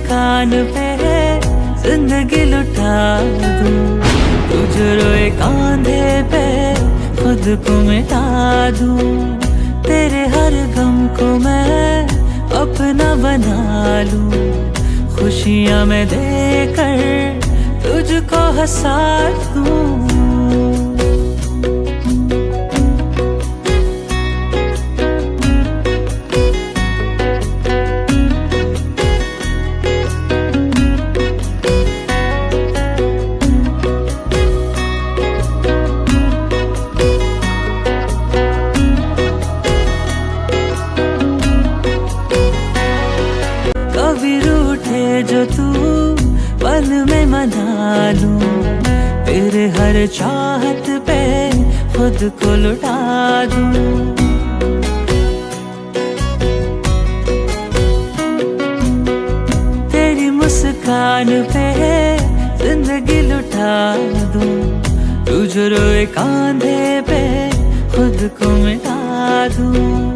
मुस्कान पे जिंदगी लुटा दूं, तुझ रोए कांधे पे खुद को मिटा दूं, तेरे हर गम को मैं अपना बना लूं, खुशियां मैं देकर तुझको हंसा दूं। कभी रूठे जो तू पल में मना लूं, तेरे हर चाहत पे खुद को लुटा दूं, तेरी मुस्कान पे जिंदगी लुटा दूं, तुझ रोए कांधे पे खुद को मिटा दूं।